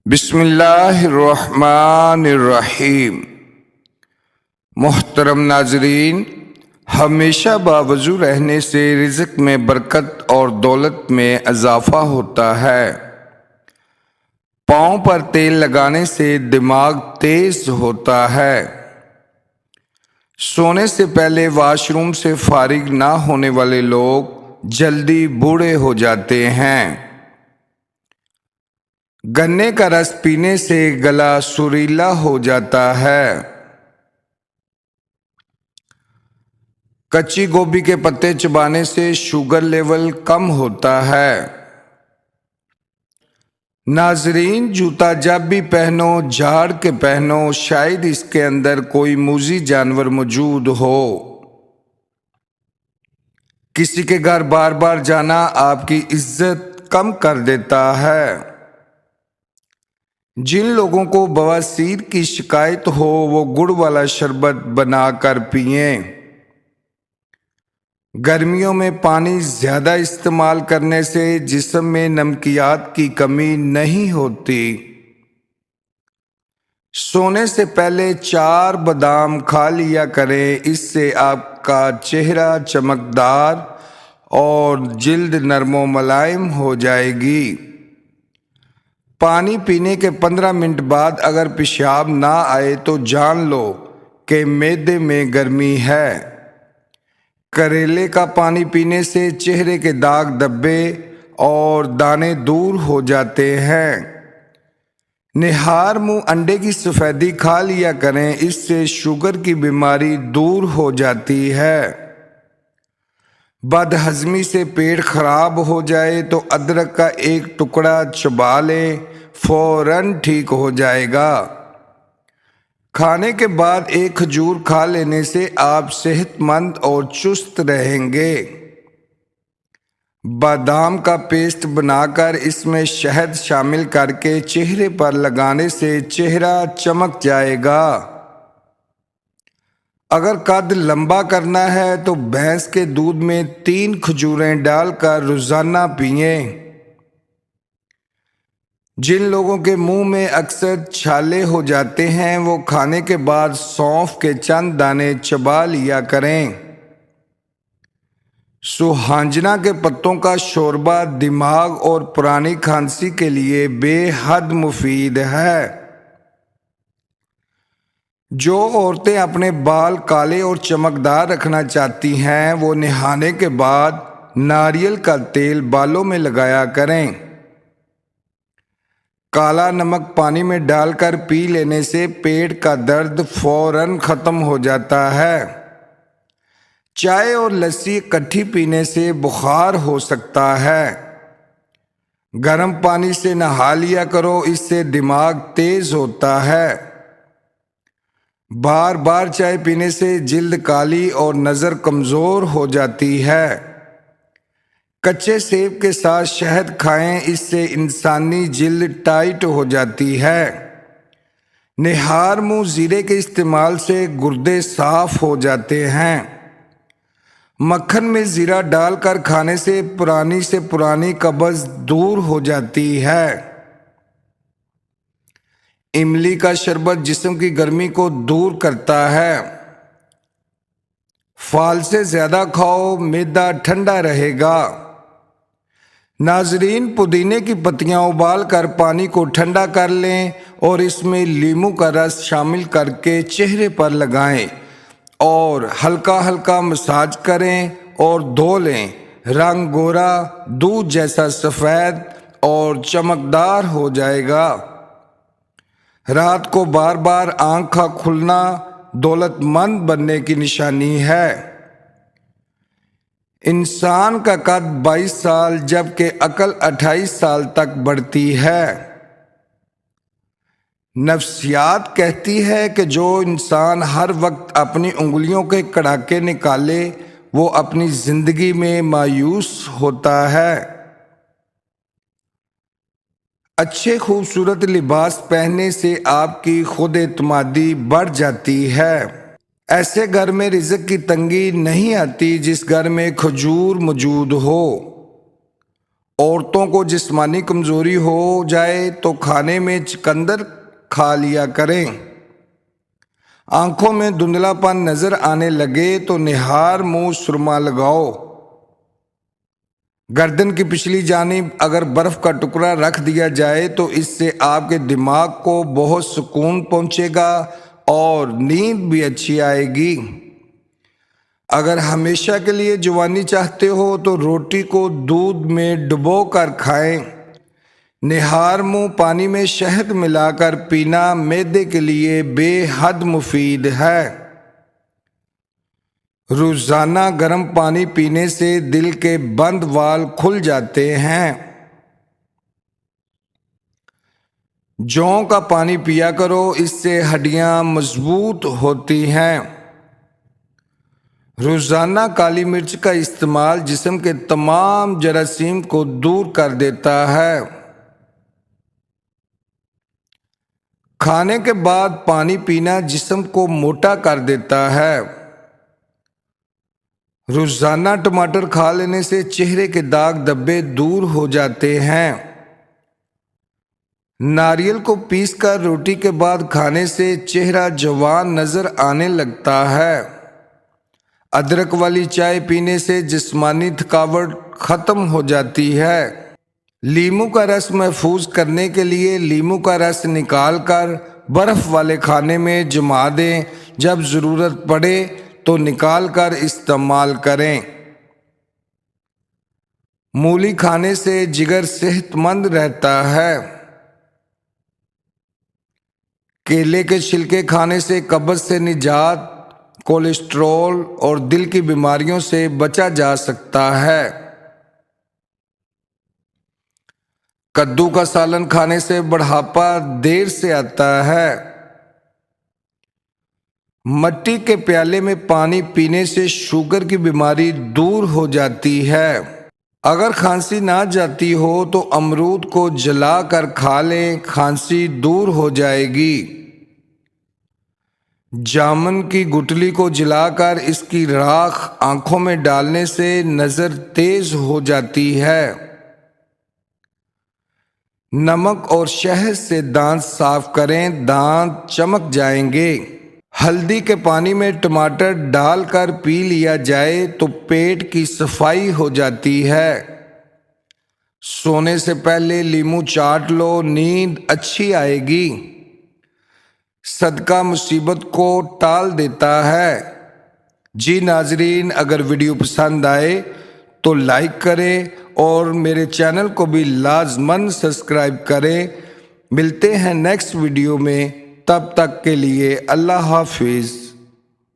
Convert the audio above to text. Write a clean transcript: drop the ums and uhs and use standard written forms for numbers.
بسم اللہ الرحمن الرحیم۔ محترم ناظرین، ہمیشہ باوضو رہنے سے رزق میں برکت اور دولت میں اضافہ ہوتا ہے۔ پاؤں پر تیل لگانے سے دماغ تیز ہوتا ہے۔ سونے سے پہلے واش روم سے فارغ نہ ہونے والے لوگ جلدی بوڑھے ہو جاتے ہیں۔ گنے کا رس پینے سے گلا سریلا ہو جاتا ہے۔ کچی گوبھی کے پتے چبانے سے شوگر لیول کم ہوتا ہے۔ ناظرین، جوتا جب بھی پہنو جھاڑ کے پہنو، شاید اس کے اندر کوئی موذی جانور موجود ہو۔ کسی کے گھر بار بار جانا آپ کی عزت کم کر دیتا ہے۔ جن لوگوں کو بواسیر کی شکایت ہو وہ گڑ والا شربت بنا کر پئیں۔ گرمیوں میں پانی زیادہ استعمال کرنے سے جسم میں نمکیات کی کمی نہیں ہوتی۔ سونے سے پہلے 4 بادام کھا لیا کریں، اس سے آپ کا چہرہ چمکدار اور جلد نرم و ملائم ہو جائے گی۔ پانی پینے کے 15 منٹ بعد اگر پیشاب نہ آئے تو جان لو کہ معدے میں گرمی ہے۔ کریلے کا پانی پینے سے چہرے کے داغ دھبے اور دانے دور ہو جاتے ہیں۔ نہار منہ انڈے کی سفیدی کھا لیا کریں، اس سے شوگر کی بیماری دور ہو جاتی ہے۔ بد ہضمی سے پیٹ خراب ہو جائے تو ادرک کا 1 ٹکڑا چبا لیں، فوراً ٹھیک ہو جائے گا۔ کھانے کے بعد 1 کھجور کھا لینے سے آپ صحت مند اور چست رہیں گے۔ بادام کا پیسٹ بنا کر اس میں شہد شامل کر کے چہرے پر لگانے سے چہرہ چمک جائے گا۔ اگر قد لمبا کرنا ہے تو بھینس کے دودھ میں 3 کھجوریں ڈال کر روزانہ پئیں۔ جن لوگوں کے منہ میں اکثر چھالے ہو جاتے ہیں وہ کھانے کے بعد سونف کے چند دانے چبا لیا کریں۔ سوہانجنا کے پتوں کا شوربہ دماغ اور پرانی کھانسی کے لیے بے حد مفید ہے۔ جو عورتیں اپنے بال کالے اور چمکدار رکھنا چاہتی ہیں وہ نہانے کے بعد ناریل کا تیل بالوں میں لگایا کریں۔ کالا نمک پانی میں ڈال کر پی لینے سے پیٹ کا درد فوراً ختم ہو جاتا ہے۔ چائے اور لسی اکٹھی پینے سے بخار ہو سکتا ہے۔ گرم پانی سے نہا لیا کرو، اس سے دماغ تیز ہوتا ہے۔ بار بار چائے پینے سے جلد کالی اور نظر کمزور ہو جاتی ہے۔ کچے سیب کے ساتھ شہد کھائیں، اس سے انسانی جلد ٹائٹ ہو جاتی ہے۔ نہار منہ زیرے کے استعمال سے گردے صاف ہو جاتے ہیں۔ مکھن میں زیرہ ڈال کر کھانے سے پرانی قبض دور ہو جاتی ہے۔ املی کا شربت جسم کی گرمی کو دور کرتا ہے۔ پھال سے زیادہ کھاؤ، معدہ ٹھنڈا رہے گا۔ ناظرین، پودینے کی پتیاں ابال کر پانی کو ٹھنڈا کر لیں اور اس میں لیموں کا رس شامل کر کے چہرے پر لگائیں اور ہلکا ہلکا مساج کریں اور دھو لیں۔ رنگ گورا، دودھ جیسا سفید اور چمکدار ہو جائے گا۔ رات کو بار بار آنکھ کا کھلنا دولت مند بننے کی نشانی ہے۔ انسان کا قد 22 سال جبکہ عقل 28 سال تک بڑھتی ہے۔ نفسیات کہتی ہے کہ جو انسان ہر وقت اپنی انگلیوں کے کڑاکے نکالے وہ اپنی زندگی میں مایوس ہوتا ہے۔ اچھے خوبصورت لباس پہننے سے آپ کی خود اعتمادی بڑھ جاتی ہے۔ ایسے گھر میں رزق کی تنگی نہیں آتی جس گھر میں کھجور موجود ہو۔ عورتوں کو جسمانی کمزوری ہو جائے تو کھانے میں چقندر کھا لیا کریں۔ آنکھوں میں دھندلا پن نظر آنے لگے تو نہار منہ سرما لگاؤ۔ گردن کی پچھلی جانب اگر برف کا ٹکڑا رکھ دیا جائے تو اس سے آپ کے دماغ کو بہت سکون پہنچے گا اور نیند بھی اچھی آئے گی۔ اگر ہمیشہ کے لیے جوانی چاہتے ہو تو روٹی کو دودھ میں ڈبو کر کھائیں۔ نہار منہ پانی میں شہد ملا کر پینا معدے کے لیے بے حد مفید ہے۔ روزانہ گرم پانی پینے سے دل کے بند وال کھل جاتے ہیں۔ جو کا پانی پیا کرو، اس سے ہڈیاں مضبوط ہوتی ہیں۔ روزانہ کالی مرچ کا استعمال جسم کے تمام جراثیم کو دور کر دیتا ہے۔ کھانے کے بعد پانی پینا جسم کو موٹا کر دیتا ہے۔ روزانہ ٹماٹر کھا لینے سے چہرے کے داغ دھبے دور ہو جاتے ہیں۔ ناریل کو پیس کر روٹی کے بعد کھانے سے چہرہ جوان نظر آنے لگتا ہے۔ ادرک والی چائے پینے سے جسمانی تھکاوٹ ختم ہو جاتی ہے۔ لیموں کا رس محفوظ کرنے کے لیے لیموں کا رس نکال کر برف والے کھانے میں جما دیں۔ جب ضرورت پڑے تو نکال کر استعمال کریں۔ مولی کھانے سے جگر صحت مند رہتا ہے۔ کیلے کے چھلکے کھانے سے قبض سے نجات، کولیسٹرول اور دل کی بیماریوں سے بچا جا سکتا ہے۔ کدو کا سالن کھانے سے بڑھاپا دیر سے آتا ہے۔ مٹی کے پیالے میں پانی پینے سے شوگر کی بیماری دور ہو جاتی ہے۔ اگر کھانسی نہ جاتی ہو تو امرود کو جلا کر کھا لیں، کھانسی دور ہو جائے گی۔ جامن کی گٹلی کو جلا کر اس کی راکھ آنکھوں میں ڈالنے سے نظر تیز ہو جاتی ہے۔ نمک اور شہد سے دانت صاف کریں، دانت چمک جائیں گے۔ ہلدی کے پانی میں ٹماٹر ڈال کر پی لیا جائے تو پیٹ کی صفائی ہو جاتی ہے۔ سونے سے پہلے لیموں چاٹ لو، نیند اچھی آئے گی۔ صدقہ مصیبت کو ٹال دیتا ہے۔ جی ناظرین، اگر ویڈیو پسند آئے تو لائک کریں اور میرے چینل کو بھی لازماً سبسکرائب کریں۔ ملتے ہیں نیکسٹ ویڈیو میں، تب تک کے لیے اللہ حافظ۔